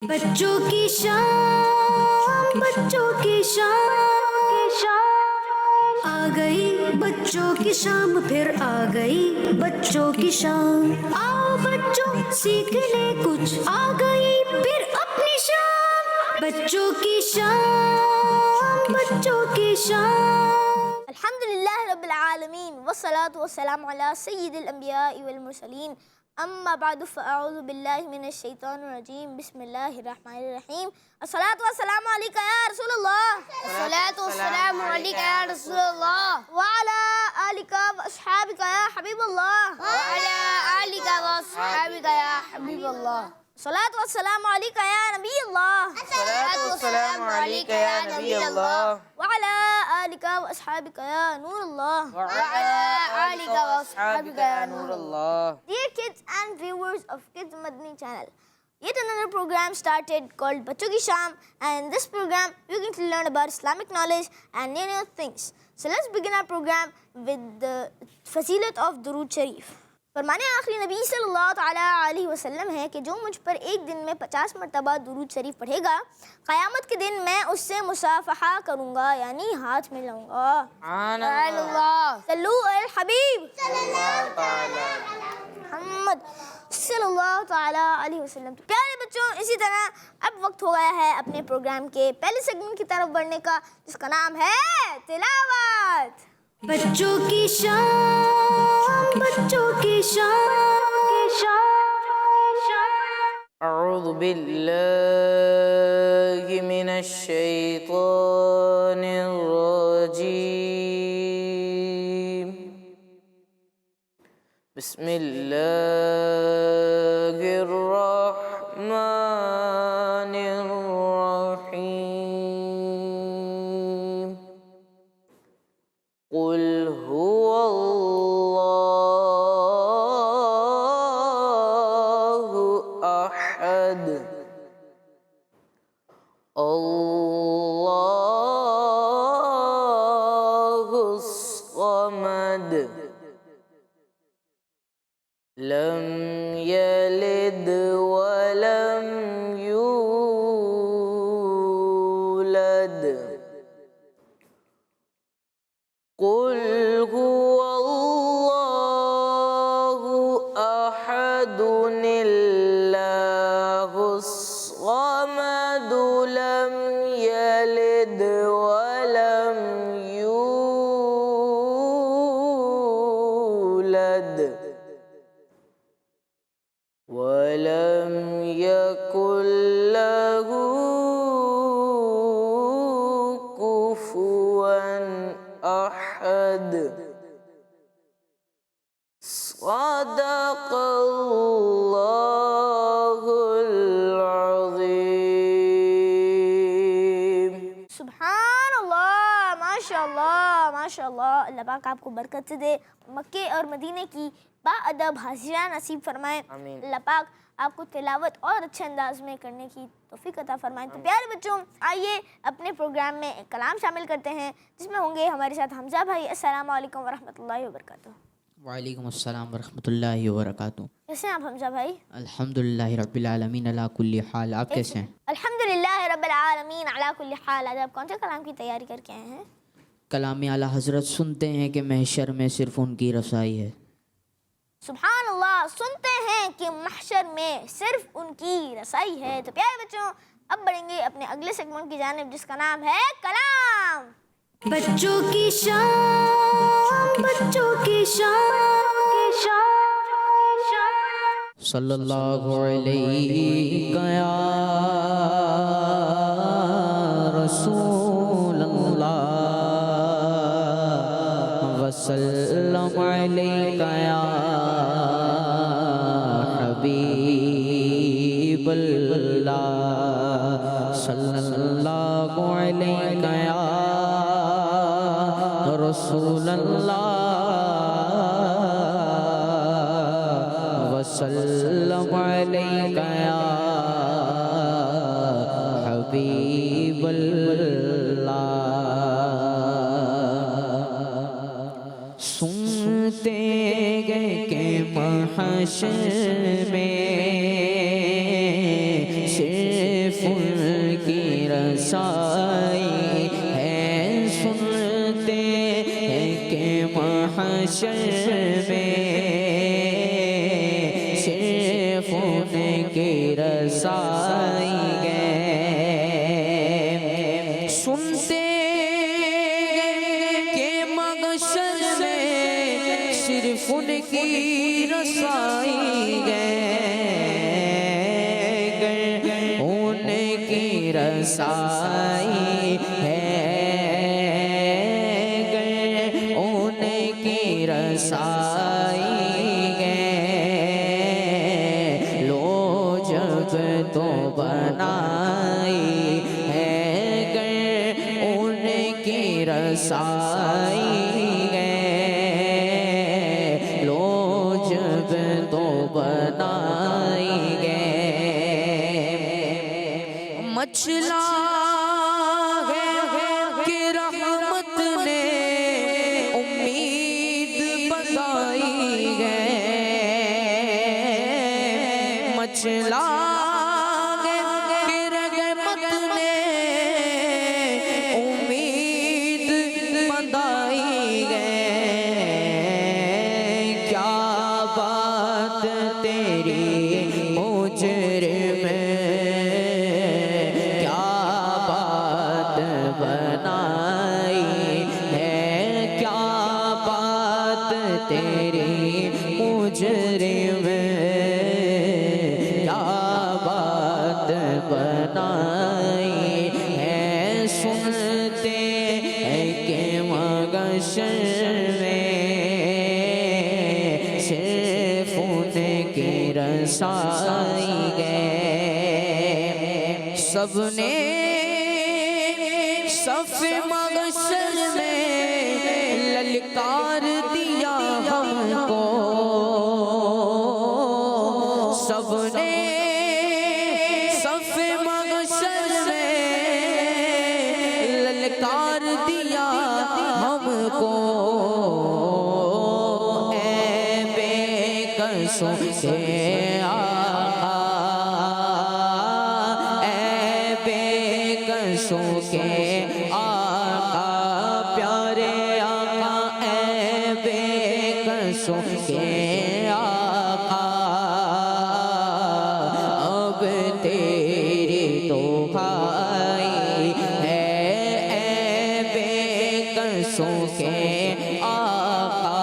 بچوں کی شام، بچوں کی شام آ گئی، بچوں کی شام پھر آ گئی بچوں کی شام۔ آؤ بچوں سیکھنے کچھ آ گئی پھر اپنی شام۔ بچوں کی شام، بچوں کی شام۔ الحمدللہ رب العالمین والصلاة والسلام علی سید الانبیاء والمرسلین، اما بعد فاعوذ باللہ من الشیطان الرجیم، بسم اللہ الرحمن الرحیم۔ الصلاة والسلام علیکہ یا رسول اللہ، الصلاة والسلام علیکہ یا رسول اللہ، وعلی آلکہ واصحابکہ یا حبیب اللہ، وعلی آلکہ واصحابکہ یا حبیب اللہ، الصلاة والسلام علیکہ یا نبی اللہ، الصلاة والسلام علیکہ یا نبی اللہ، وعلی آلکہ واصحابکہ یا نور اللہ، وعلی آلکہ واصحابکہ یا نور اللہ۔ Dear kids and viewers of Kids Madani channel, yet another program started called Bachon Ki Sham, and in this program you're going to learn about Islamic knowledge and new things. So let's begin our program with the fazilat of Durood Sharif. فرمان آخری نبی صلی اللہ تعالیٰ علیہ وسلم ہے کہ جو مجھ پر ایک دن میں 50 مرتبہ درود شریف پڑھے گا، قیامت کے دن میں اس سے مصافحہ کروں گا، یعنی ہاتھ ملاؤں گا۔ سبحان اللہ، صلو علی الحبیب صلی اللہ تعالیٰ محمد صلی اللہ تعالیٰ علیہ وسلم۔ تو پیارے بچوں، اسی طرح اب وقت ہو گیا ہے اپنے پروگرام کے پہلے سیگمنٹ کی طرف بڑھنے کا، جس کا نام ہے تلاوت۔ بچوں کی شام، بچوں کی شام۔ اعوذ باللہ من الشیطان الرجیم، بسم اللہ الرحمن الرحیم، قل هو اللہ احد، اللہ الصمد، لم یلد ولم یولد، قل هو اللہ احد، اللہ الصمد، لم یلد ولم یولد، ولم یکن لہ کفوا احد۔ صدق اللہ العظیم۔ سبحان اللہ، ماشاء اللہ ماشاء اللہ۔ اللہ پاک آپ کو برکت سے دے، مکے اور مدینے کی با ادب حاضریاں نصیب فرمائیں۔ آمین۔ اللہ پاک آپ کو تلاوت اور اچھے انداز میں کرنے کی توفیق عطا فرمائیں۔ تو پیارے بچوں، آئیے اپنے پروگرام میں ایک کلام شامل کرتے ہیں، جس میں ہوں گے ہمارے ساتھ حمزہ بھائی۔ السلام علیکم ورحمۃ اللہ وبرکاتہ۔ وعلیکم السلام ورحمۃ اللہ وبرکاتہ۔ کیسے ہیں آپ حمزہ بھائی؟ الحمدللہ رب العالمین علی کل حال۔ آپ کیسے ہیں؟ الحمدللہ رب العالمین علی کل حال۔ آج آپ کون سے کلام کی تیاری کر کے آئے ہیں؟ کلام اعلی حضرت سنتے ہیں کہ محشر میں صرف ان کی رسائی ہے۔ سبحان اللہ، سنتے ہیں کہ محشر میں صرف ان کی رسائی ہے۔ تو پیارے بچوں، اب بڑھیں گے اپنے اگلے سیگمنٹ کی جانب، جس کا نام ہے کلام۔ بچوں کی شام، بچوں کی شام۔ صلی اللہ علیہ یا رسول اللہ، وسلم علیہ یا حبیب اللہ، صلی اللہ علیہ یا رسول اللہ، وسلم علیہ یا حبیب اللہ۔ سنتے گئے کہ محشر میں رسائی ہے، سنتے ہیں کہ محشر میں صرف ان کی رسائی ہے، سنتے کہ محشر میں صرف ان کی رسائی ہے، ان کی رسائی ہے، ان کی رسائی ہے، لو جب تو بنائی ہے، ان کی رسائی ہے، لو جب تو بنائی ہے، مچلا ہے کہ رحمت نے امید بتائی ہے، مچلا ہے کہ رحمت نے امید بتائی ہے، کیا بات تیری مجرم بنائی ہے، کیا بات تیری مجرم، کیا بات بنائی ہے، سنتے ہیں کہ محشر میں صرف ان کی رسائی ہے، سب نے صف محشر میں للکار دیا ہم کو، سب نے صف محشر میں للکار دیا ہم کو، اے بے کسوں کے آقا، اے بے کسوں کے آقا، پیارے آقا، اے بے کسوں کے آقا، اب تیری دعائی ہے، اے بے کسوں کے آقا،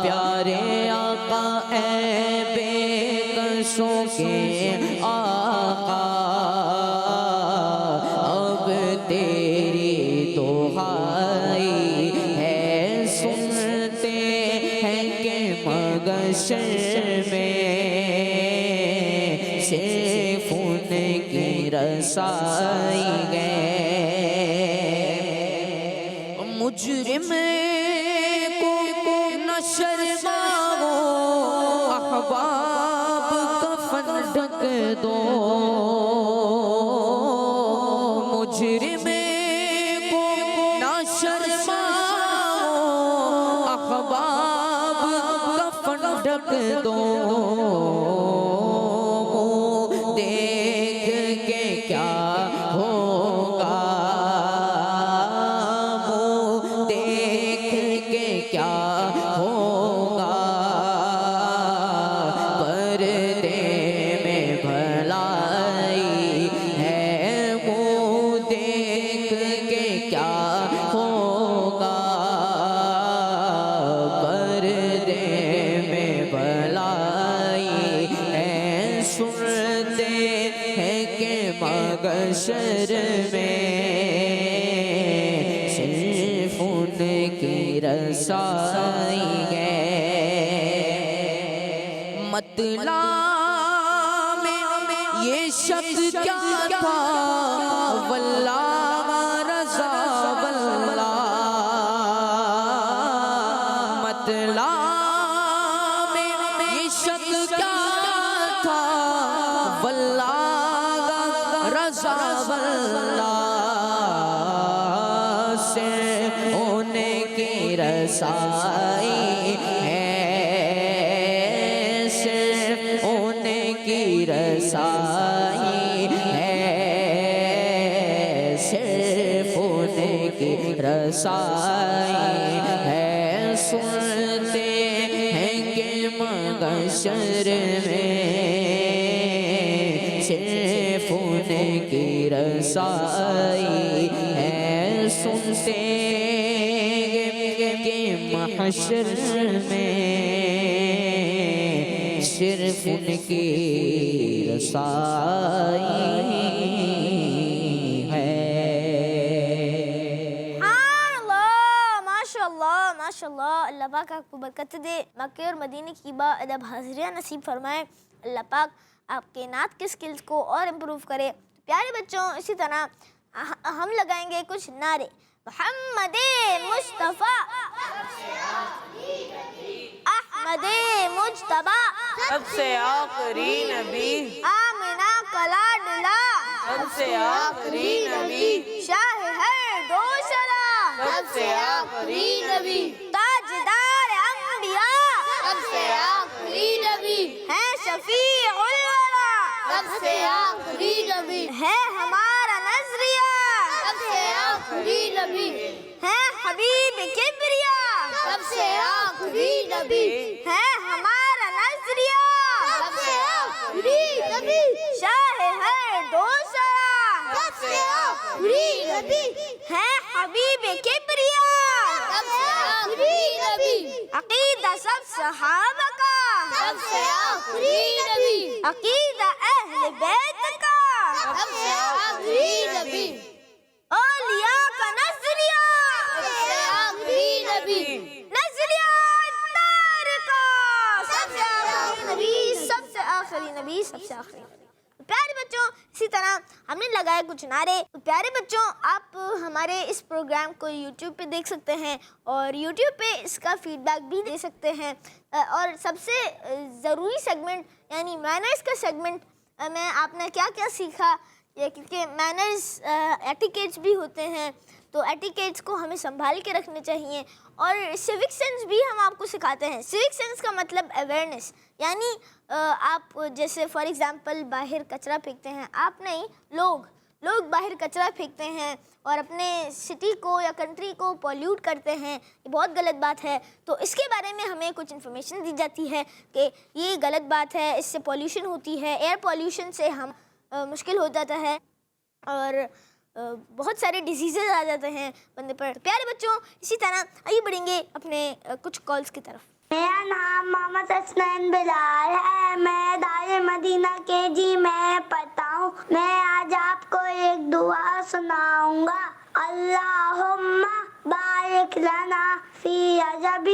پیارے آقا، اے بے کسوں کے آقا، اب تیری دعائی ہے، سنتے ہیں کہ محشر میں صرف ان کی رسائی ہے، مجرم کو نہ شرما ہو، احباب کفن ڈھک دو، مجرم کو نہ شرما ہو، احباب کفن ڈھک دو، دیکھ کے کیا ہوگا، دیکھ کے کیا ہوگا، پردے میں بھلائی ہے، منہ دیکھ کے کیا ہوگا، پردے میں بھلائی ہے، سنتے ہیں کہ محشر میں صرف ان کی رسائی ہے، مطلع میں یہ شک کیا تھا، واللہ رضا واللہ، مطلع میں یہ شک کیا تھا، واللہ رضا واللہ، سے ان کی رسائی ہے، صرف ان کی رسائی ہے، رسائی ہے، سنتے ہیں کہ محشر میں صرف ان کی رسائی ہے، سنتے ہیں کہ محشر میں صرف ان کی رسائی ہے۔ ماشاء اللہ، اللہ پاک آپ کو برکت دے، مکے اور مدینے کی با ادب حاضریاں نصیب فرمائے، اللہ پاک آپ کے نعت کے سکلز کو اور امپروو کرے۔ پیارے بچوں، اسی طرح ہم لگائیں گے کچھ نعرے۔ محمد مصطفیٰ، احمد مجتبیٰ، سب سے آخری نبی، آمنہ کا لاڈلا، سب سے آخری نبی، شاہ ہر دو شرع، سب سے آخری نبی، تاجدار انبیاء، سب سے آخری نبی، ہے شفیع الورا، سب سے آخری نبی، ہے ہمارا نظریہ، سب سے آخری نبی، ہے حبیب کبریا، سب سے آخری نبی، ہے ہمارا نظریہ، سب سے آخری نبی، شاہ ہر دو شرع، سب سے آخری نبی، ہے حبیب کبریا، سب سے آخری نبی، عقیدہ سب صحابہ کا، سب سے آخری نبی، عقیدہ اہل بیت کا، سب سے آخری نبی، اولیاء کا نظریہ، سب سے آخری نبی، نظریہ اتار کا، سب سے آخری نبی، سب سے آخری نبی، سب سے آخری نبی۔ پیارے بچوں، اسی طرح ہم نے لگائے کچھ نعرے۔ پیارے بچوں، آپ ہمارے اس پروگرام کو یوٹیوب پہ دیکھ سکتے ہیں اور یوٹیوب پہ اس کا فیڈ بیک بھی دے سکتے ہیں، اور سب سے ضروری سیگمنٹ یعنی مینرز کا سیگمنٹ میں آپ نے کیا کیا سیکھا، کیونکہ مینرز ایٹیکیٹس بھی ہوتے ہیں، تو ایٹیکیٹس کو ہمیں سنبھال کے رکھنے چاہیے، اور سیوک سینس بھی ہم آپ کو سکھاتے ہیں۔ سیوک سینس کا مطلب اویئرنیس، یعنی آپ جیسے فار ایگزامپل باہر کچرا پھینکتے ہیں، آپ نہیں، لوگ باہر کچرا پھینکتے ہیں اور اپنے سٹی کو یا کنٹری کو پولیوٹ کرتے ہیں، یہ بہت غلط بات ہے۔ تو اس کے بارے میں ہمیں کچھ انفارمیشن دی جاتی ہے کہ یہ غلط بات ہے، اس سے پولیوشن ہوتی ہے، ایئر پولیوشن سے ہم مشکل ہو جاتا ہے اور بہت سارے ڈیزیزز آ جاتے ہیں بندے پر۔ پیارے بچوں، اسی طرح آئیے بڑھیں گے اپنے کچھ کالز کی طرف۔ میرا نام محمد حسنین بلال ہے، میں دار مدینہ کے جی میں پڑھتا ہوں۔ میں آج آپ کو ایک دعا سناؤں گا۔ اللہم بارک لنا فی رجب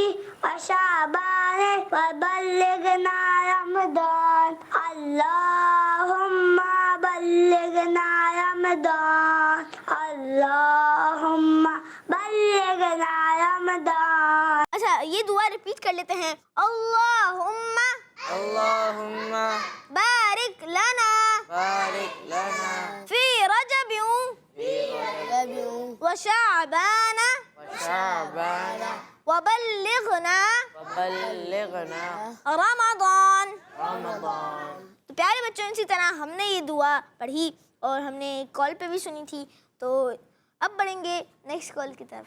و شعبان وبلغنا رمضان، اللہم بلغنا رمضان، اللہم بلغنا رمضان۔ اچھا، یہ دعا ریپیٹ کر لیتے ہیں۔ اللہم اللہم بارک لنا بارک لنا فی رجب و شعبان شعبان وبلغنا وبلغنا رمضان۔ رمضان۔ تو پیارے بچوں، اسی طرح ہم نے یہ دعا پڑھی اور ہم نے کال پہ بھی سنی تھی، تو اب بڑھیں گے نیکسٹ کال کی طرف۔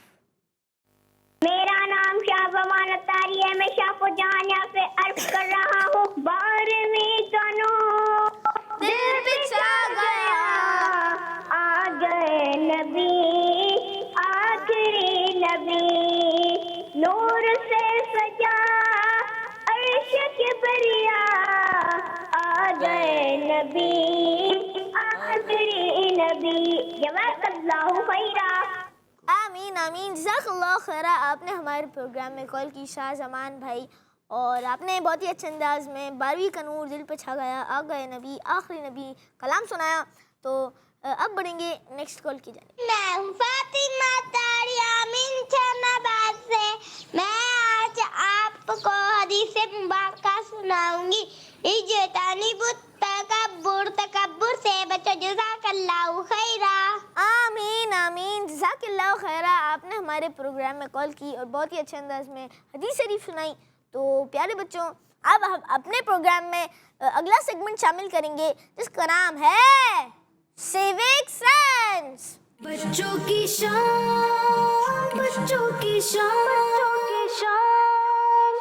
میرا نام شاہبامان اتاری ہے، میں شاہپور جہانیہ سے عرض کر رہا ہوں۔ 12ویں کنو دل بچھا گیا، آ گئے نبی آخری نبی، نور سے سجا عرش کبریا، آ گئے نبی آخری نبی۔ جزاک اللہ خیرا۔ آمین آمین، جزاک اللہ خیرہ۔ آپ نے ہمارے پروگرام میں کال کی، شاہ زمان بھائی، اور آپ نے بہت ہی اچھے انداز میں 12ویں کا نور دل پہ چھا گیا، آ گئے نبی آخری نبی کلام سنایا۔ تو اب بڑھیں گے نیکسٹ کال کی جانب۔ میں ہوں فاطمہ تاری امین چھناباد سے۔ میں آج آپ کو حدیث مبارکہ سناؤں گی۔ تکبر سے بچو، جزاک اللہ خیرا۔ آمین آمین، جزاک اللہ خیرہ۔ آپ نے ہمارے پروگرام میں کال کی اور بہت ہی اچھے انداز میں حدیث شریف سنائی۔ تو پیارے بچوں، اب ہم اپنے پروگرام میں اگلا سیگمنٹ شامل کریں گے جس کا نام ہے سیوک سینس۔ बच्चों की शाम, बच्चों की शाम, बच्चों की शाम।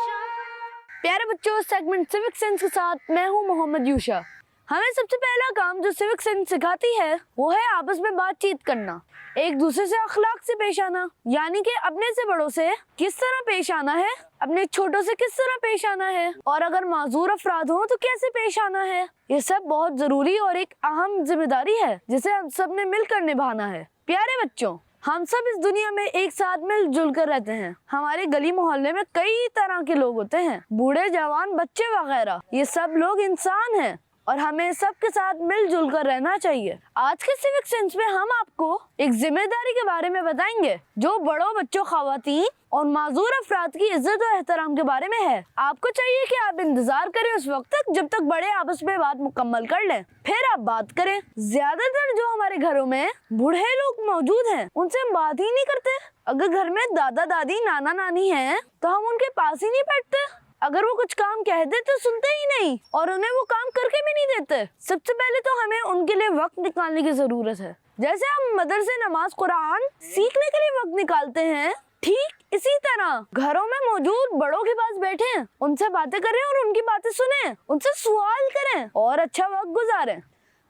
प्यारे बच्चों, सेगमेंट सिविक सेंस के साथ मैं हूँ मोहम्मद यूशा। हमें सबसे पहला काम जो सिविक सेंस सिखाती है वो है आपस में बातचीत करना, एक दूसरे से अखलाक से पेश आना, यानी कि अपने से बड़ों से किस तरह पेश आना है, अपने छोटों से किस तरह पेश आना है, और अगर माजूर अफराद हो तो कैसे पेश आना है। ये सब बहुत जरूरी और एक अहम जिम्मेदारी है जिसे हम सब ने मिलकर निभाना है। प्यारे बच्चों, हम सब इस दुनिया में एक साथ मिलजुल कर रहते हैं। हमारे गली मोहल्ले में कई तरह के लोग होते हैं, बूढ़े, जवान, बच्चे वगैरह। ये सब लोग इंसान हैं और हमें सबके साथ मिलजुल कर रहना चाहिए। आज के सिविक सेंस में हम आपको एक जिम्मेदारी के बारे में बताएंगे जो बड़ों, बच्चों, खवातीन और माजूर अफराद की इज्जत और एहतराम के बारे में है। आपको चाहिए कि आप इंतजार करें उस वक्त तक जब तक बड़े आपस में बात मुकम्मल कर लें, फिर आप बात करें। ज्यादातर जो हमारे घरों में बूढ़े लोग मौजूद हैं उनसे हम बात ही नहीं करते। अगर घर में दादा दादी, नाना नानी हैं तो हम उनके पास ही नहीं बैठते। अगर वो कुछ काम कह दे तो सुनते ही नहीं और उन्हें वो काम करके भी नहीं देते। सबसे पहले तो हमें उनके लिए वक्त निकालने की जरूरत है। जैसे हम मदरसे, नमाज, कुरान सीखने के लिए वक्त निकालते हैं, ठीक इसी तरह घरों में मौजूद बड़ों के पास बैठे, उनसे बातें करें और उनकी बातें सुने, उनसे सवाल करें और अच्छा वक्त गुजारें।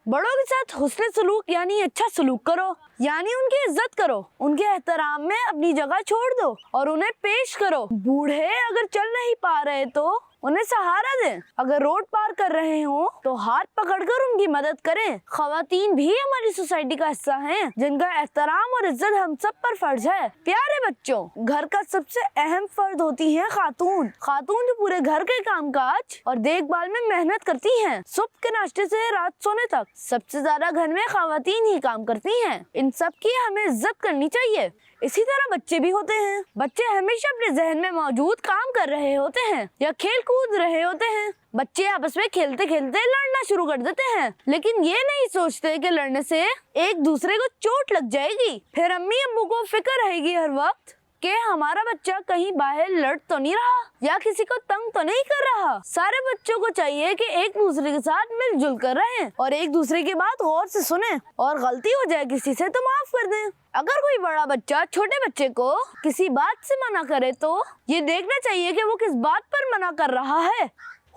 बड़ों के साथ हुस्न सलूक यानी अच्छा सलूक करो, यानी उनकी इज्जत करो, उनके एहतराम में अपनी जगह छोड़ दो और उन्हें पेश करो। बूढ़े अगर चल नहीं पा रहे तो उन्हें सहारा दें। अगर रोड पार कर रहे हो तो हाथ पकड़कर उनकी मदद करें। खवातीन भी हमारी सोसाइटी का हिस्सा हैं, जिनका एहतराम और इज्जत हम सब पर फर्ज है। प्यारे बच्चों, घर का सबसे अहम फर्द होती है खातून। खातून जो पूरे घर के कामकाज और देखभाल में मेहनत करती हैं, सुबह के नाश्ते से रात सोने तक। सबसे ज्यादा घर में खवातीन ही काम करती हैं। इन सब की हमें इज्जत करनी चाहिए। इसी तरह बच्चे भी होते हैं। बच्चे हमेशा अपने जहन में मौजूद काम कर रहे होते हैं या खेल कूद रहे होते हैं। बच्चे आपस में खेलते खेलते लड़ना शुरू कर देते हैं, लेकिन ये नहीं सोचते कि लड़ने से एक दूसरे को चोट लग जाएगी। फिर अम्मी अब्बू को फिक्र रहेगी हर वक्त कि हमारा बच्चा कहीं बाहर लड़ तो नहीं रहा या किसी को तंग तो नहीं कर रहा। सारे बच्चों को चाहिए कि एक दूसरे के साथ मिलजुल कर रहें और एक दूसरे की बात गौर से सुने, और गलती हो जाए किसी से तो माफ कर दें। अगर कोई बड़ा बच्चा छोटे बच्चे को किसी बात से मना करे तो ये देखना चाहिए कि वो किस बात पर मना कर रहा है।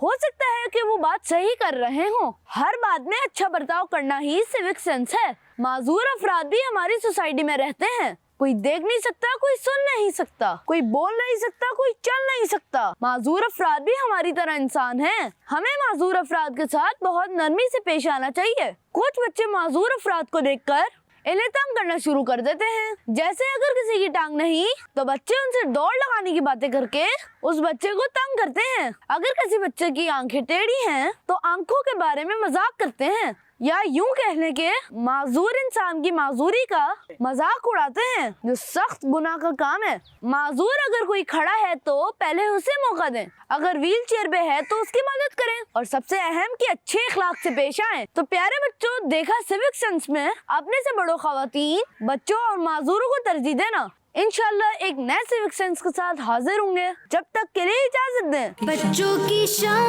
हो सकता है कि वो बात सही कर रहे हो। हर बात में अच्छा बर्ताव करना ही सिविक सेंस है। माजूर अफराद भी हमारी सोसाइटी में रहते हैं। कोई देख नहीं सकता, कोई सुन नहीं सकता, कोई बोल नहीं सकता, कोई चल नहीं सकता। माजूर अफराद भी हमारी तरह इंसान हैं। हमें माजूर अफराद के साथ बहुत नरमी से पेश आना चाहिए। कुछ बच्चे माजूर अफराद को देखकर इन्हें तंग करना शुरू कर देते हैं। जैसे अगर किसी की टांग नहीं तो बच्चे उनसे दौड़ लगाने की बातें करके उस बच्चे को तंग करते हैं। अगर किसी बच्चे की आंखें टेढ़ी हैं तो आंखों के बारे में मजाक करते हैं, या यूं कहने के माजूर इंसान की माजूरी का मजाक उड़ाते हैं, जो सख्त गुनाह का काम है। माजूर अगर कोई खड़ा है तो पहले उसे मौका दें, अगर व्हील चेयर पे है तो उसकी मदद करें, और सबसे अहम कि अच्छे अखलाक से पेश आएं। तो प्यारे बच्चों, देखा सिविक सेंस में अपने से बड़ों, खवातीन, बच्चों और माजूरों को तरजीह देना। इंशाल्लाह एक नए सिविक सेंस के साथ हाजिर होंगे। जब तक के लिए इजाजत दें। बच्चों की शाम,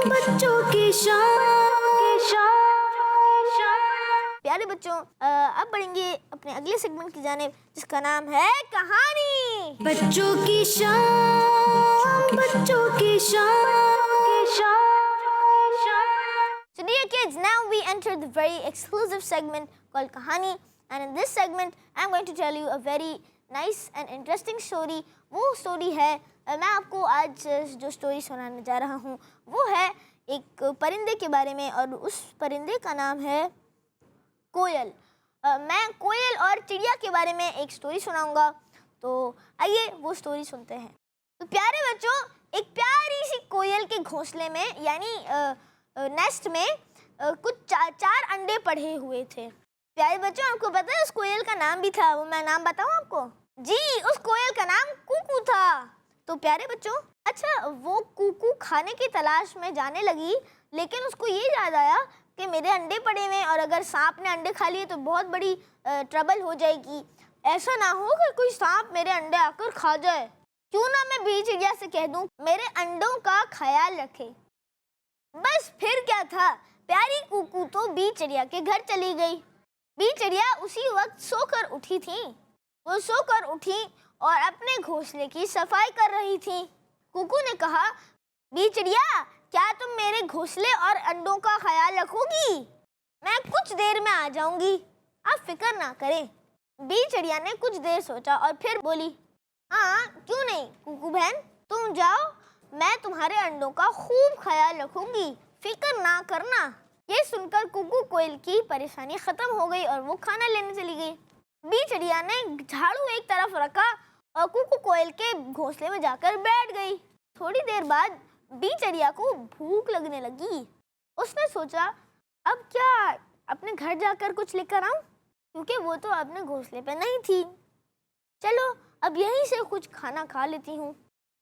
बच्चों की शाम। प्यारे बच्चों, अब बढ़ेंगे अपने अगले सेगमेंट की जानिब, जिसका नाम है कहानी। बच्चों की शाम, बच्चों की शाम। So dear kids, now we enter the very exclusive segment called Kahani, and in this segment I'm going to tell you a very nice and interesting story. वो story है, मैं आपको आज जो story सुनाने जा रहा हूँ वो है एक परिंदे के बारे में, और उस परिंदे का नाम है कोयल। मैं कोयल और चिड़िया के बारे में एक स्टोरी सुनाऊंगा, तो आइए वो स्टोरी सुनते हैं। तो प्यारे बच्चों, एक प्यारी सी कोयल के घोंसले में यानी नेस्ट में कुछ चार अंडे पड़े हुए थे। प्यारे बच्चों, आपको पता है उस कोयल का नाम भी था, वो मैं नाम बताऊं आपको? जी, उस कोयल का नाम कुकू था। तो प्यारे बच्चों, अच्छा वो कुकू खाने की तलाश में जाने लगी, लेकिन उसको ये याद आया कि मेरे अंडे पड़े हुए हैं और अगर सांप ने अंडे खा लिए तो बहुत बड़ी ट्रबल हो जाएगी। ऐसा ना हो कि कोई सांप मेरे अंडे आकर खा जाए। क्यों ना मैं बी चिड़िया से कह दूं मेरे अंडों का ख्याल रखे। बस फिर क्या था, प्यारी कुकू तो बी चिड़िया के घर चली गई। बी चिड़िया उसी वक्त सोकर उठी थी। वो सोकर उठी और अपने घोंसले की सफाई कर रही थी। कुकू ने कहा, बी चिड़िया, क्या तुम मेरे घोंसले और अंडों का ख्याल रखोगी? मैं कुछ देर में आ जाऊंगी, आप फिक्र ना करें। बी चिड़िया ने कुछ देर सोचा और फिर बोली, हाँ क्यों नहीं कुकू बहन, तुम जाओ, मैं तुम्हारे अंडों का खूब ख्याल रखूंगी, फिक्र ना करना। ये सुनकर कुकू कोयल की परेशानी खत्म हो गई और वो खाना लेने चली गई। बी चिड़िया ने झाड़ू एक तरफ रखा और कुकू कोयल के घोंसले में जाकर बैठ गई। थोड़ी देर बाद बी चिड़िया को भूख लगने लगी। उसने सोचा, अब क्या अपने घर जाकर कुछ लेकर आऊं, क्योंकि वो तो अपने घोंसले पे नहीं थी। चलो अब यहीं से कुछ खाना खा लेती हूँ।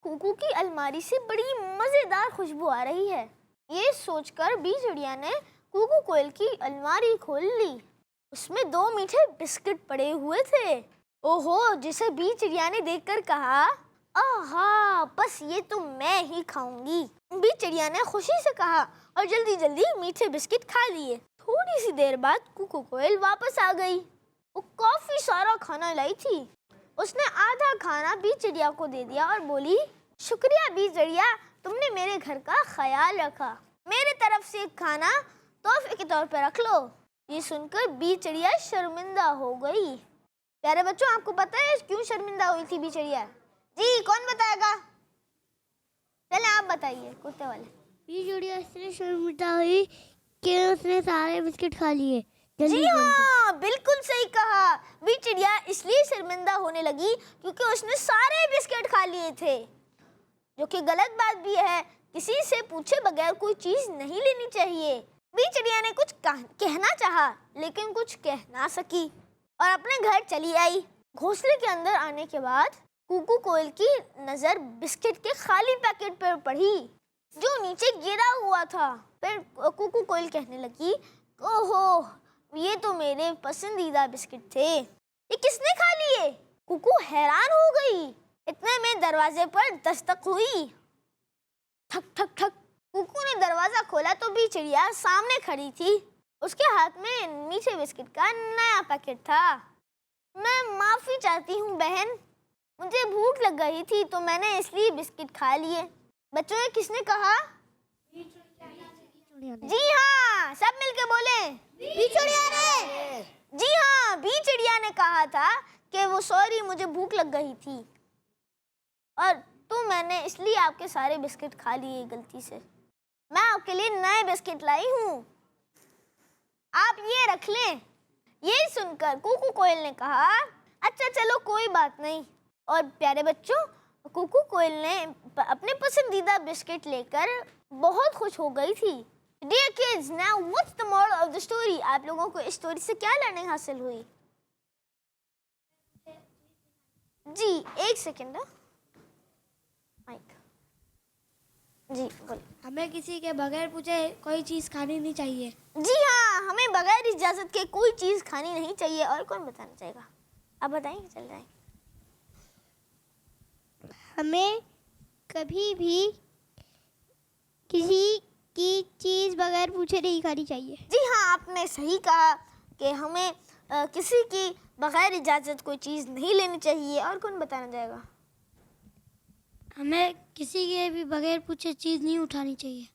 कुकू की अलमारी से बड़ी मजेदार खुशबू आ रही है। ये सोचकर बी चिड़िया ने कुकू कोयल की अलमारी खोल ली। उसमें 2 मीठे बिस्किट पड़े हुए थे। ओहो, जिसे बी चिड़िया ने देखकर कहा, आहा, बस ये तो मैं ही खाऊंगी। बी चिड़िया ने खुशी से कहा और जल्दी जल्दी मीठे बिस्किट खा लिए। थोड़ी सी देर बाद कुकू कोयल वापस आ गई। वो काफी सारा खाना लाई थी। उसने आधा खाना बी चिड़िया को दे दिया और बोली, शुक्रिया बी चिड़िया, तुमने मेरे घर का ख्याल रखा। मेरे तरफ से खाना तोहफे के तौर पर रख लो। ये सुनकर बी चिड़िया शर्मिंदा हो गई। प्यारे बच्चों, आपको पता है क्यों शर्मिंदा हुई थी बी चिड़िया? जी, कौन बताएगा? चले आप बताइए, कुत्ते वाले। बी चिड़िया इसलिए शर्मिंदा हुई कि उसने सारे बिस्किट खा लिए। जी हाँ, बिल्कुल सही कहा। बी चिड़िया इसलिए शर्मिंदा होने लगी क्योंकि उसने सारे बिस्किट खा लिए थे, जो कि गलत बात भी है। किसी से पूछे बगैर कोई चीज नहीं लेनी चाहिए। बी चिड़िया ने कुछ कहना चाहा, लेकिन कुछ कह ना सकी और अपने घर चली आई। घोंसले के अंदर आने के बाद कुकू कोयल की नजर बिस्किट के खाली पैकेट पर पड़ी, जो नीचे गिरा हुआ था। फिर कुकू कोयल कहने लगी, ओहो, ये तो मेरे पसंदीदा बिस्किट थे, ये किसने खा लिए? कुकू हैरान हो गई। इतने में दरवाजे पर दस्तक हुई। ठक ठक ठक। कुकू ने दरवाजा खोला तो बी चिड़िया सामने खड़ी थी। उसके हाथ में मीठे बिस्किट का नया पैकेट था। मैं माफी चाहती हूँ बहन, मुझे भूख लग गई थी तो मैंने इसलिए बिस्किट खा लिए। बच्चों, ये किसने कहा? जी हाँ, सब मिलके बोले, बी चिड़िया ने। जी हाँ, बी चिड़िया ने कहा था कि वो सॉरी, मुझे भूख लग गई थी और मैंने इसलिए आपके सारे बिस्किट खा लिए गलती से। मैं आपके लिए नए बिस्किट लाई हूँ, आप ये रख लें। ये सुनकर कुकू कोयल ने कहा, अच्छा चलो कोई बात नहीं। और प्यारे बच्चों, कुकू कोयल ने अपने पसंदीदा बिस्किट लेकर बहुत खुश हो गई थी। Dear kids, now what's the moral of the story? आप लोगों को इस स्टोरी से क्या लर्निंग हासिल हुई? जी, एक सेकेंड। माइक। जी बोलिए। हमें किसी के बगैर पूछे कोई चीज़ खानी नहीं चाहिए। जी हाँ, हमें बगैर इजाज़त के कोई चीज़ खानी नहीं चाहिए। और कौन बताना चाहेगा? आप बताएंगे, चल जाए। हमें कभी भी किसी की चीज़ बगैर पूछे नहीं खानी चाहिए। जी हाँ, आपने सही कहा कि हमें किसी की बगैर इजाज़त कोई चीज़ नहीं लेनी चाहिए। और कौन बताना चाहेगा? हमें किसी के भी बगैर पूछे चीज़ नहीं उठानी चाहिए।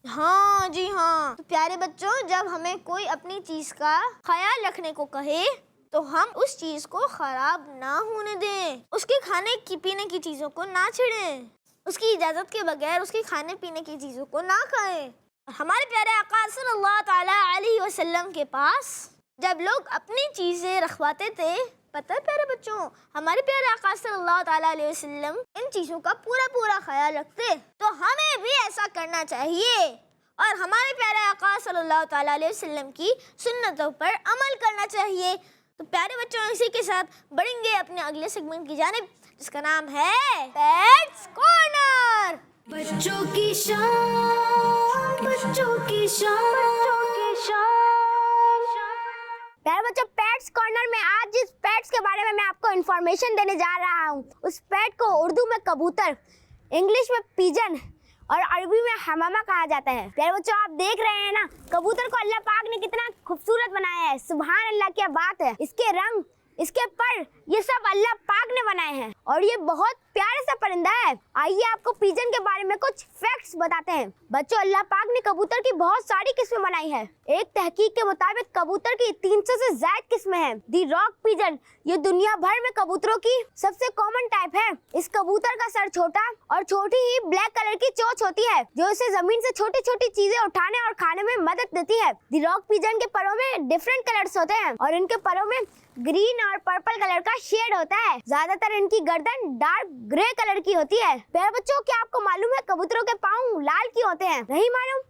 हाँ जी हाँ। तो प्यारे बच्चों, जब हमें कोई अपनी चीज़ का ख्याल रखने को कहे तो हम उस चीज़ को ख़राब ना होने दें। उसके खाने की पीने की चीज़ों को ना छेड़ें। उसकी इजाज़त के बगैर उसके खाने पीने की चीज़ों को ना खाएं। हमारे प्यारे आका सल्लल्लाहु ताला अलैहि वसल्लम के पास जब लोग अपनी चीज़ें रखवाते थे, पता है प्यारे बच्चों, हमारे प्यारे आका सल्लल्लाहु ताला अलैहि वसल्लम इन चीज़ों का पूरा ख्याल रखते। तो हमें भी ऐसा करना चाहिए और हमारे प्यारे आका सल्लल्लाहु ताला अलैहि वसल्लम की सुन्नतों पर अमल करना चाहिए। तो प्यारे बच्चों, इसी के साथ बढ़ेंगे अपने अगले सेगमेंट की जानिब, जिसका नाम है पेट्स कॉर्नर। बच्चों की शान, बच्चों की शान, बच्चों की शान। प्यारे बच्चों, पेट्स कॉर्नर में आज जिस पेट्स के बारे में मैं आपको इन्फॉर्मेशन देने जा रहा हूँ, उस पेट को उर्दू में कबूतर, इंग्लिश में पिजन और अरबी में हमामा कहा जाता है। प्यारे बच्चों, आप देख रहे हैं ना, कबूतर को अल्लाह पाक ने कितना खूबसूरत बनाया है। सुभान अल्लाह, क्या बात है। इसके रंग, इसके पर, ये सब अल्लाह पाक ने बनाए हैं और ये बहुत प्यारा सा परिंदा है। आइए आपको पिजन के बारे में कुछ फैक्ट्स बताते हैं। बच्चों, अल्लाह पाक ने कबूतर की बहुत सारी किस्में बनाई है। एक तहकीक के मुताबिक कबूतर की 300 से ज्यादा किस्में हैं। दी रॉक पिजन, ये दुनिया भर में कबूतरों की सबसे कॉमन टाइप है। इस कबूतर का सर छोटा और छोटी ही ब्लैक कलर की चोंच होती है जो इसे जमीन से छोटी छोटी चीजें उठाने और खाने में मदद देती है। दी रॉक पिजन के परों में डिफरेंट कलर्स होते हैं और इनके परों में ग्रीन और पर्पल कलर का शेड होता है। ज्यादातर इनकी गर्दन डार्क ग्रे कलर की होती है। प्यारे बच्चों, क्या आपको मालूम है कबूतरों के पाँव लाल क्यों होते हैं? नहीं मालूम?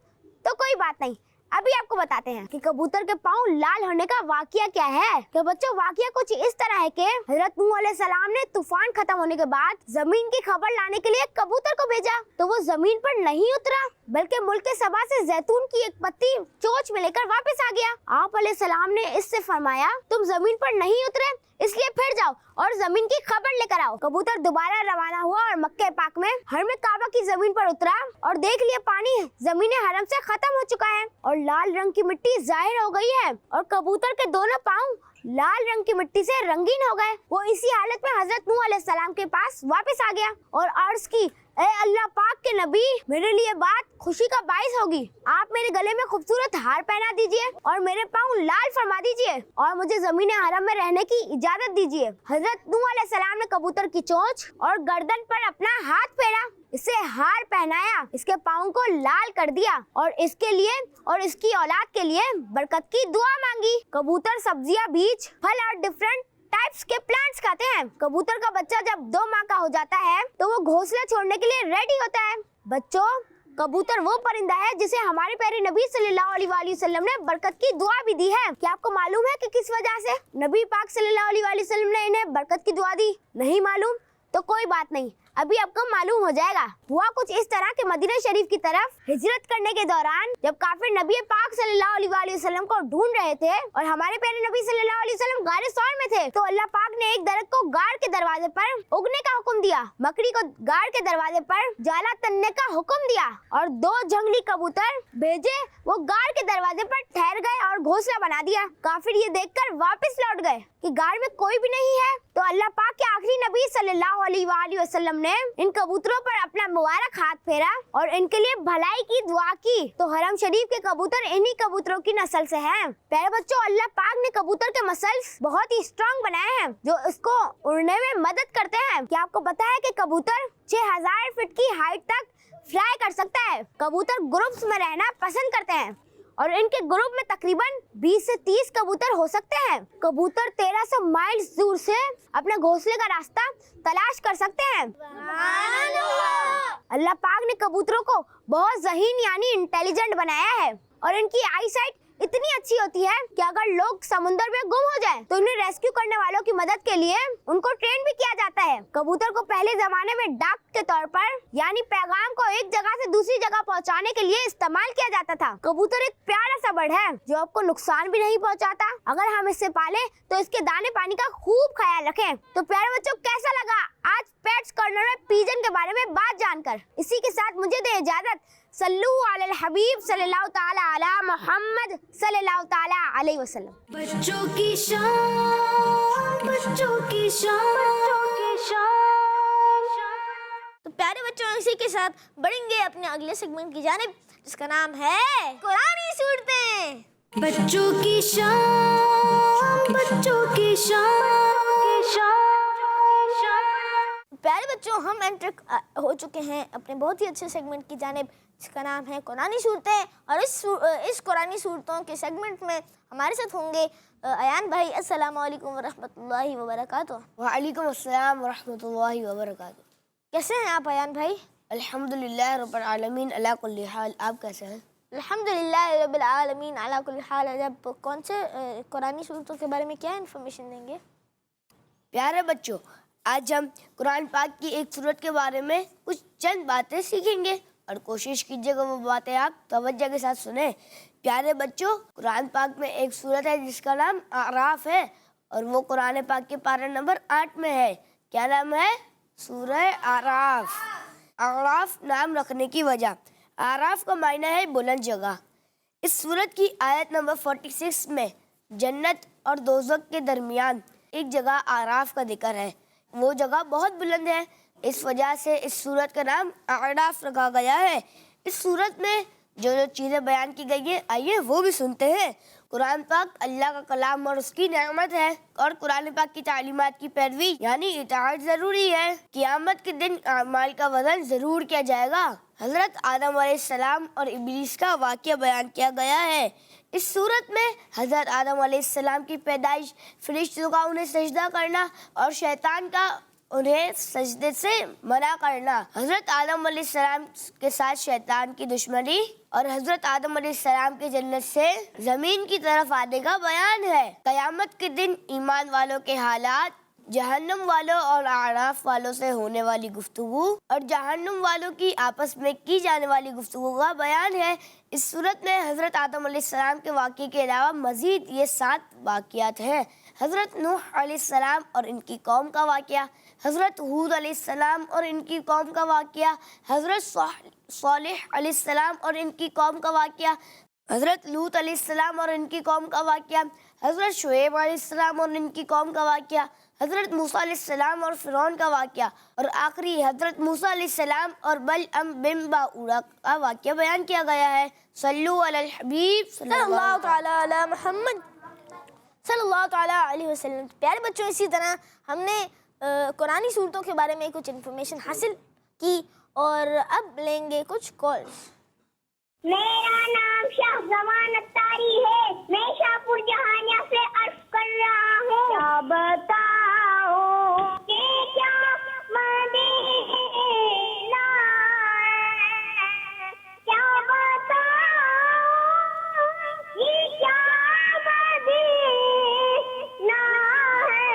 तो कोई बात नहीं, अभी आपको बताते हैं कि कबूतर के पाँव लाल होने का वाकया क्या है। तो बच्चों, वाकया कुछ इस तरह है कि हजरत नूह अलैहिस्सलाम ने तूफान खत्म होने के बाद जमीन की खबर लाने के लिए कबूतर को भेजा, तो वो जमीन पर नहीं उतरा बल्कि मुल्क सबा से जैतून की एक पत्ती चोंच में लेकर वापस आ गया। आप अलैहिस्सलाम ने इससे फरमाया, तुम जमीन पर नहीं उतरे इसलिए फिर जाओ और जमीन की खबर लेकर आओ। कबूतर दोबारा रवाना हुआ और मक्के पाक में हरम काबा की जमीन पर उतरा और देख लिया पानी जमीन हरम से खत्म हो चुका है और लाल रंग की मिट्टी जाहिर हो गई है और कबूतर के दोनों पाँव लाल रंग की मिट्टी से रंगीन हो गए। वो इसी हालत में हजरत नूह अलैहिस्सलाम के पास वापस आ गया और अर्ज की, ए अल्लाह पाक के नबी, मेरे लिए बात खुशी का बाइस होगी। आप मेरे गले में खूबसूरत हार पहना दीजिए और मेरे पाँव लाल फरमा दीजिए और मुझे जमीन हरम में रहने की इजाजत दीजिए। हजरत नूह अलैहिस्सलाम ने कबूतर की चोंच और गर्दन पर अपना हाथ फेरा, इसे हार पहनाया, इसके पाँव को लाल कर दिया और इसके लिए और इसकी औलाद के लिए बरकत की दुआ मांगी। कबूतर सब्जियां, बीज, फल और डिफरेंट टाइप्स के प्लांट्स खाते हैं। कबूतर का बच्चा जब 2 माह का हो जाता है तो वो घोंसला छोड़ने के लिए रेडी होता है। बच्चों, कबूतर वो परिंदा है जिसे हमारे प्यारे नबी सल्लल्लाहु अलैहि वसल्लम ने बरकत की दुआ भी दी है। क्या आपको मालूम है कि किस वजह से नबी पाक सल्लल्लाहु अलैहि वसल्लम ने इन्हें बरकत की दुआ दी? नहीं मालूम? तो कोई बात नहीं, अभी आपको मालूम हो जाएगा। हुआ कुछ इस तरह के मदीना शरीफ की तरफ हिजरत करने के दौरान जब काफिर नबी पाक सल्लल्लाहु अलैहि वसल्लम को ढूंढ रहे थे और हमारे प्यारे नबी सल्लल्लाहु अलैहि वसल्लम गारे सौर में थे, तो अल्लाह पाक ने एक दरख्त को गाड़ के दरवाजे पर उगने का हुक्म दिया, मकड़ी को गाड़ के दरवाजे पर जाला तनने का हुक्म दिया और 2 जंगली कबूतर भेजे, वो गाड़ के दरवाजे पर ठहर गए और घोंसला बना दिया। काफिर ये देखकर वापस लौट गए कि गाड़ में कोई भी नहीं है, तो अल्लाह पाक के आखिरी नबी सल्लल्लाहु अलैहि वसल्लम ने इन कबूतरों पर अपना मुबारक हाथ फेरा और इनके लिए भलाई की दुआ की। तो हरम शरीफ के कबूतर इन्हीं कबूतरों की नस्ल से हैं। प्यारे बच्चों, अल्लाह पाक ने कबूतर के मसल्स बहुत ही स्ट्रॉन्ग बनाए हैं जो इसको उड़ने में मदद करते हैं। क्या आपको पता है कि कबूतर 6000 फीट की हाइट तक फ्लाई कर सकता है? कबूतर ग्रुप्स में रहना पसंद करते हैं और इनके ग्रुप में तकरीबन 20 से 30 कबूतर हो सकते हैं। कबूतर 1300 माइल्स दूर से अपने घोंसले का रास्ता तलाश कर सकते हैं। अल्लाह पाक ने कबूतरों को बहुत ज़हीन यानी इंटेलिजेंट बनाया है और इनकी आई साइट इतनी अच्छी होती है कि अगर लोग समुद्र में गुम हो जाएं, तो इन्हें रेस्क्यू करने वालों की मदद के लिए उनको ट्रेन भी किया जाता है। कबूतर को पहले जमाने में डाक के तौर पर यानी पैगाम को एक जगह से दूसरी जगह पहुंचाने के लिए इस्तेमाल किया जाता था। कबूतर एक प्यारा सा बर्ड है जो आपको नुकसान भी नहीं पहुंचाता। अगर हम इससे पाले तो इसके दाने पानी का खूब ख्याल रखें। तो प्यारे बच्चों, कैसा लगा आज पेट्स कॉर्नर में पिजन के बारे में बात जानकर? इसी के साथ मुझे दे इजाजत। सल्लू अलल हबीब सल्लल्लाहु ताला अला मुहम्मद सल्लल्लाहु ताला अलैहि वसल्लम। बच्चों की शान, बच्चों की शान, बच्चों की शान। तो प्यारे बच्चों, इसी के साथ बढ़ेंगे अपने अगले सेगमेंट की जानिब जिसका नाम है कुरानी सूरतें। बच्चों की शान, बच्चों की शान। प्यारे बच्चों, हम एंटर हो चुके हैं अपने बहुत ही अच्छे सेगमेंट की जानिब जिसका नाम है कुरानी सूरतें। और इस कुरानी सूरतों के सेगमेंट में हमारे साथ होंगे अयान भाई। अस्सलामु अलैकुम वरहमतुल्लाहि वबरकातुहू। वालेकुम अस्सलाम वरहमतुल्लाहि वबरकातुहू। कैसे हैं आप अयान भाई? अल्हम्दुलिल्लाह रब्बिल आलमीन अला कुल्ली हाल। आप कैसे हैं? अल्हम्दुलिल्लाह रब्बिल आलमीन अला कुल्ली हाल। अब कौन से कुरानी सूरतों के बारे में क्या इन्फॉर्मेशन देंगे? प्यारे बच्चों, आज हम कुरान पाक की एक सूरत के बारे में कुछ चंद बातें सीखेंगे और कोशिश कीजिएगा वो बातें आप तवज्जो के साथ सुने। प्यारे बच्चों, कुरान पाक में एक सूरत है जिसका नाम आराफ है और वो कुरान पाक के पारा नंबर 8 में है। क्या नाम है? सूरह आराफ। आराफ नाम रखने की वजह। आराफ का मायना है बुलंद जगह। इस सूरत की आयत नंबर 46 में जन्नत और दोज़ख के दरमियान एक जगह आराफ का जिक्र है। वो जगह बहुत बुलंद है, इस वजह से इस सूरत का नाम आराफ रखा गया है। इस सूरत में जो जो चीज़ें बयान की गई हैं, आइए वो भी सुनते हैं। कुरान पाक अल्लाह का कलाम और उसकी नेमत है और कुरान पाक की तालीमात की पैरवी यानी इताअत ज़रूरी है। क़यामत के दिन अमाल का वज़न ज़रूर किया जाएगा। हज़रत आदम अलैहिस्सलाम और इब्लीस का वाक़या बयान किया गया है। इस सूरत में हज़रत आदम अलैहिस्सलाम की पैदाइश, फरिश्तों का उन्हें सजदा करना और शैतान का उन्हें सजदे से मना करना, हज़रत आदम अलैहिस्सलाम के साथ शैतान की दुश्मनी और हज़रत आदम अलैहिस्सलाम के जन्नत से ज़मीन की तरफ आने का बयान है। क़यामत के दिन ईमान वालों के हालात, जहन्नम वालों और आराफ वालों से होने वाली गुफ्तगू और जहन्नम वालों की आपस में की जाने वाली गुफ्तगू का बयान है। इस सूरत में हज़रत आदम अलैहिस्सलाम के वाक़े के अलावा मज़ीद ये 7 वाक़यात हैं। हज़रत नूह अलैहिस्सलाम और इनकी कौम का वाक़या, हज़रत हूद अलैहिस्सलाम और इनकी कौम का वाक़या, हज़रत सालेह अलैहिस्सलाम और इनकी कौम का वाक़या, हज़रत लूत अलैहिस्सलाम और इनकी कौम का वाक़या, हज़रत शुएब अलैहिस्सलाम और इनकी कौम का वाक़या, हज़रत मूसा अलैहिस्सलाम और फ़िरौन का वाक़या और आखिरी हज़रत मूसा अलैहिस्सलाम और बलअम बिन बाऊरा का वाक़या बयान किया गया है। सल्लु अलल हबीब सल्लल्लाहु तआला अला मुहम्मद सल्लल्लाहु तआला अलैहि वसल्लम। प्यारे बच्चों, इसी तरह हमने कुरानी सूरतों के बारे में कुछ इन्फॉर्मेशन हासिल की और अब लेंगे कुछ कॉल्स। मेरा नाम शाहजमान अत्तारी है, मैं शाहपुर जहानिया से अर्ज कर रहा हूँ। क्या बताओ कि क्या मदीना है, क्या बताओ ये क्या मदीना है,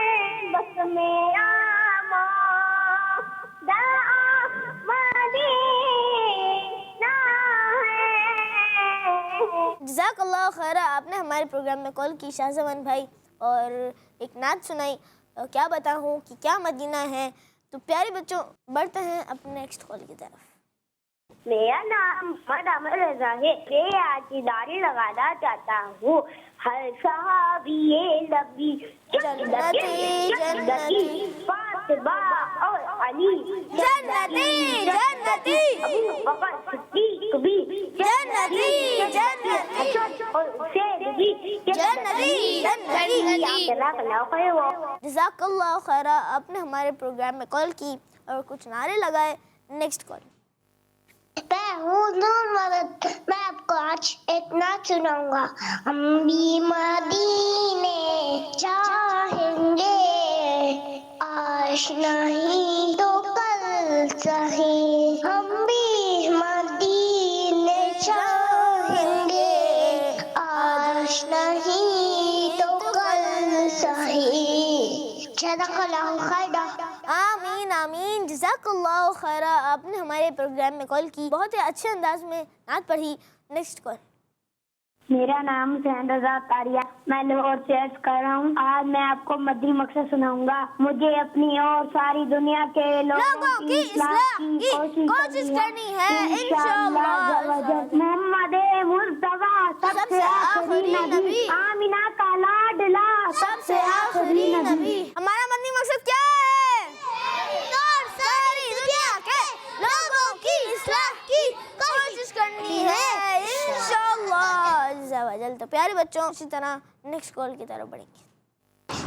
बस मेरा जज़ाकल्लाह खैरा, आपने हमारे प्रोग्राम में कॉल की शाहजमान भाई और एक नात सुनाई। क्या बताऊँ कि क्या मदीना है। तो प्यारे बच्चों, बढ़ते हैं अपने नेक्स्ट कॉल की तरफ। मेरा नाम मोहम्मद अमर रजा है, मैं आज दाढ़ी लगाना चाहता हूँ। हर सहाबी नबी जन्नती जन्नती फातिमा और अली जन्नती जन्नती अबू बकर सिद्दीक भी जन्नती जन्नती और हुसैन भी जन्नती जन्नती। जज़ाकल्लाह खैरा, आपने हमारे प्रोग्राम में कॉल की और कुछ नारे लगाए। Next call. मैं हूँ नूर मदद, मैं आपको आज एक नात सुनाऊंगा। हम भी मदीने चाहेंगे, आज नहीं तो कल सही। हम भी मदीने चाहेंगे, आज नहीं तो कल सही। जज़ाकल्लाहु खैरा। आमीन आमीन, जज़ाकल्लाह खैरा, आपने हमारे प्रोग्राम में कॉल की, बहुत ही अच्छे अंदाज में नात पढ़ी। Next call. मेरा नाम हुसैन रजा तारिया, मैं लाहौर से अर्ज कर रहा हूँ। आज मैं आपको मदनी मकसद सुनाऊंगा। मुझे अपनी और सारी दुनिया के लोगों की इस्लाह की कोशिश करनी है इंशाअल्लाह। मोहम्मद मुस्तफा सबसे आखिरी नबी, आमिना का लाडला सबसे आखिरी नबी। हमारा मदनी मकसद क्या है? और सारी दुनिया के लोगों की इस्लाह की कोशिश करनी है इंशाअल्लाह। तो प्यारे बच्चों, इसी तरह नेक्स्ट कॉल की तरफ बढ़ेंगे।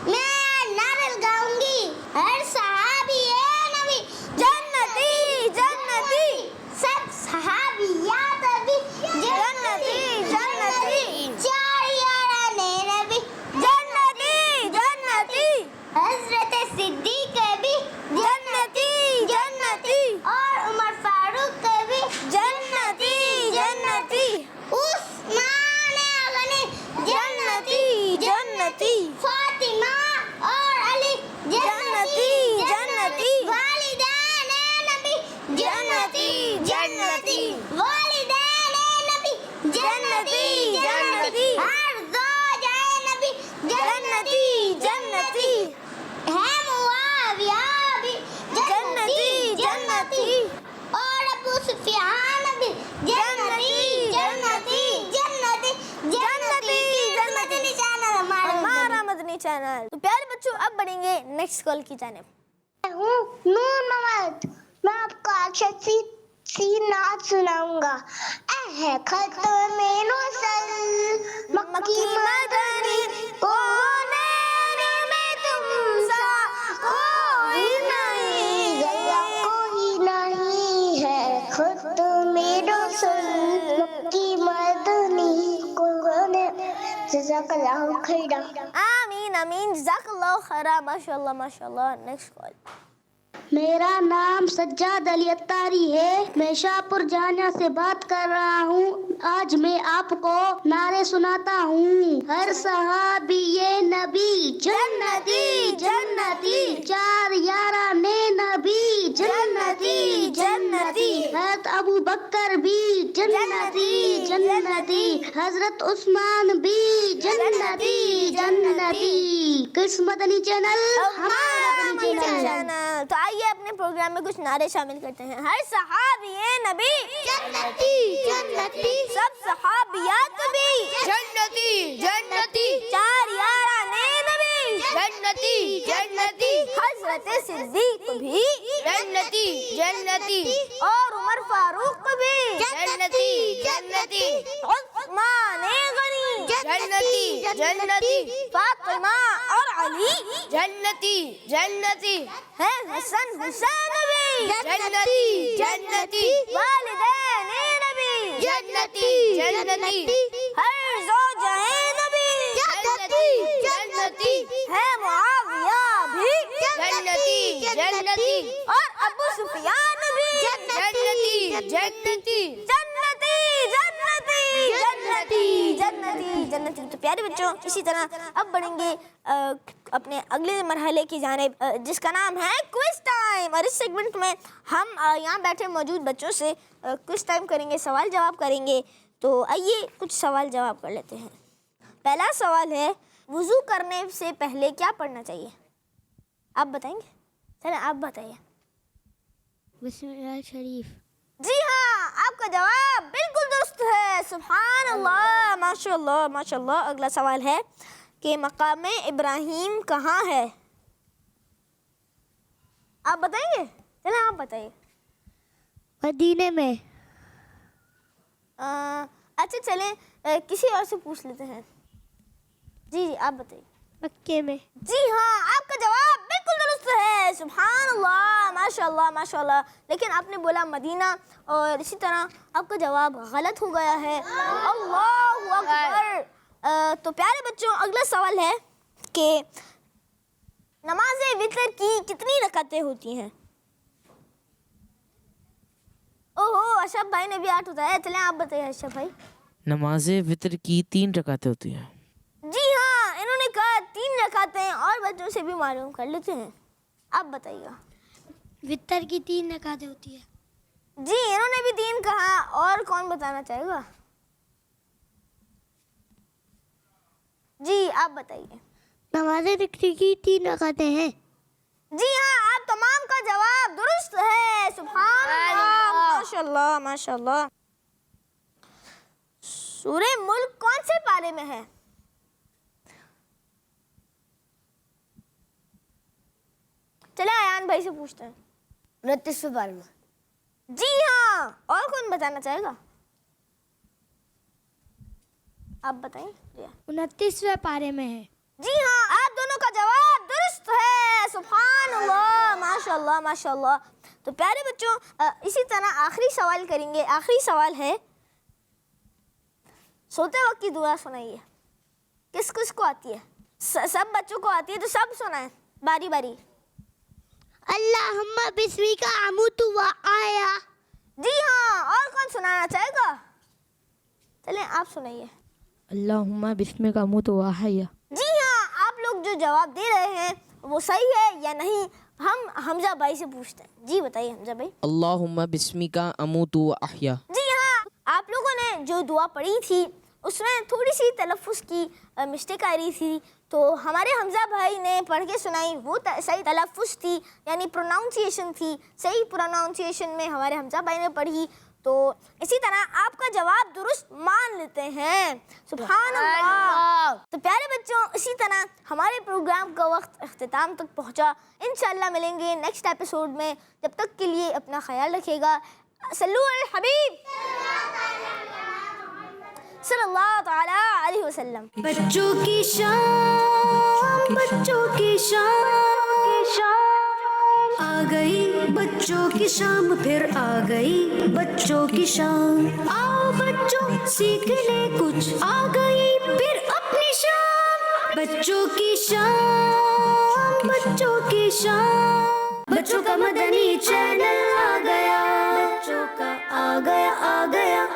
मैं नारे लगाऊंगी। हर सहाबी नबी जन्नती जन्नती, सब सहाबी नबी जन्नती जन्नती, चार याराने नबी जन्नती जन्नती, हजरत सिद्दीक भी जन्नती जन्नती और उमर फारूक भी जन्नती जन्नती, उस्मान गनी जन्नती जन्नती, फातिमा और अली जन्नती जन्नती, वालिदैन नबी जन्नती जन्नती, वालिदैन नबी जन्नती जन्नती, हर ज़ौजाए नबी जन्नती जन्नती, है मुआविया भी जन्नती जन्नती, और مدنی چینل. تو پیارے بچوں اب بڑھیں گے نیکسٹ کال کی جانب. ہوں نور محمد. میں آپ کو آج سی نعت سناؤں گا. اے ختم نسل مکی مدنی کونے میں تم سا کوئی نہیں گیا کوئی نہیں ہے. ختم نسل مکی مدنی کونے. جزاک اللہ خیرا. آمین آمین جزاک اللہ خیرا. ماشاء اللہ ماشاء اللہ. Next call. میرا نام سجاد علی اتاری ہے. میں شاہپور جامعہ سے بات کر رہا ہوں. آج میں آپ کو نعرے سناتا ہوں. ہر صحابی نبی جنتی جنتی. چار یاران نبی جنتی جنتی. حضرت ابو بکر بھی جنتی جنتی. حضرت عثمان بھی جنتی جنتی. کس مدنی چینل؟ ہمارا مدنی چینل. تو آئیے اپنے پروگرام میں کچھ نعرے شامل کرتے ہیں. ہر صحابی نبی جنتی جنتی. سب صحابیات بھی جنتی جنتی. چار یاران نبی جنتی جنتی. حضرت صدیق بھی جنتی جنتی. اور عمر فاروق بھی جنتی جنتی. عثمان غنی جنتی جنتی. فاطمہ اور علی جنتی جنتی. ہے حسن حسین بھی جنتی جنتی. والدین نبی جنتی جنتی. ہر زوجین نبی جنتی جنتی. ہے معاویہ بھی جنتی جنتی. اور ابو سفیان بھی جنتی جنتی. جنتی جنتی جنتی جنتی جنتی. تو پیارے بچوں اسی طرح اب بڑھیں گے اپنے اگلے مرحلے کی جانب جس کا نام ہے کوئز ٹائم. اور اس سیگمنٹ میں ہم یہاں بیٹھے موجود بچوں سے کوئز ٹائم کریں گے, سوال جواب کریں گے. تو آئیے کچھ سوال جواب کر لیتے ہیں. پہلا سوال ہے وضو کرنے سے پہلے کیا پڑھنا چاہیے؟ آپ بتائیں گے؟ چلیں آپ بتائیے. بسم اللہ شریف. جی ہاں آپ کا جواب بالکل درست ہے. سبحان اللہ ماشاء اللہ ماشاء اللہ. اگلا سوال ہے کہ مقام ابراہیم کہاں ہے؟ آپ بتائیں گے؟ چلیں آپ بتائیے. مدینے میں. اچھا چلیں کسی اور سے پوچھ لیتے ہیں. جی جی آپ بتائیے. مکے میں. جی ہاں آپ کا جواب بالکل درست ہے. سبحان اللہ ماشاء اللہ ماشاء اللہ. لیکن آپ نے بولا مدینہ اور اسی طرح آپ کا جواب غلط ہو گیا ہے. اللہ اکبر. تو پیارے بچوں اگلا سوال ہے کہ نماز وتر کی کتنی رکعتیں ہوتی ہیں؟ اوہو اشرف بھائی نے بھی 8 بتایا. چلیں آپ بتائیے اشرف بھائی. نماز وتر کی 3 رکعتیں ہوتی ہیں. جی ہاں انہوں نے کہا 3 رکعتیں. اور بچوں سے بھی معلوم کر لیتے ہیں. آپ بتائیے گا. وتر کی 3 رکعتیں ہوتی ہے. جی انہوں نے بھی 3 کہا. اور کون بتانا چاہے گا؟ جی آپ بتائیے. نماز وتر کی 3 رکعتیں ہیں. جی ہاں آپ تمام کا جواب درست ہے. سبحان اللہ ماشاء اللہ ماشاء اللہ. سورہ ملک کون سے پارے میں ہے؟ چلے ایان بھائی سے پوچھتے ہیں. 29ویں پارے میں. جی ہاں. اور کون بتانا چاہے گا؟ آپ بتائیں. 29ویں پارے میں ہے. جی ہاں آپ دونوں کا جواب درست ہے. سبحان اللہ ماشاء اللہ ماشاء اللہ. تو پیارے بچوں اسی طرح آخری سوال کریں گے. آخری سوال ہے سوتے وقت کی دعا سنائیے. کس کس کو آتی ہے؟ سب بچوں کو آتی ہے تو سب سنائیں باری باری. اللہم بسمک اموت و احیا. جی ہاں. اور کون سنانا چاہے گا؟ چلیں آپ سنائیے. اللہم بسمک اموت و احیا. جی ہاں آپ لوگ جو جواب دے رہے ہیں وہ صحیح ہے یا نہیں ہم حمزہ بھائی سے پوچھتے ہیں. جی بتائیے حمزہ بھائی. اللہم بسمک اموت و احیا. جی ہاں آپ لوگوں نے جو دعا پڑھی تھی اس میں تھوڑی سی تلفظ کی مسٹیک آ رہی تھی تو ہمارے حمزہ بھائی نے پڑھ کے سنائی. وہ صحیح تلفظ تھی یعنی پروناؤنسیشن تھی. صحیح پروناؤنسیشن میں ہمارے حمزہ بھائی نے پڑھی تو اسی طرح آپ کا جواب درست مان لیتے ہیں. سبحان اللہ. تو پیارے بچوں اسی طرح ہمارے پروگرام کا وقت اختتام تک پہنچا. انشاءاللہ ملیں گے نیکسٹ ایپیسوڈ میں. جب تک کے لیے اپنا خیال رکھیے گا. صلو علی الحبیب صلی اللہ تعالی علیہ وسلم. بچوں کی شام بچوں کی شام آ گئی بچوں کی شام پھر آ گئی بچوں کی شام. آؤ بچوں سیکھ لے کچھ آ گئی پھر اپنی شام. بچوں کی شام بچوں کی شام. بچوں کا مدنی چینل آ گیا. بچوں کا آ گیا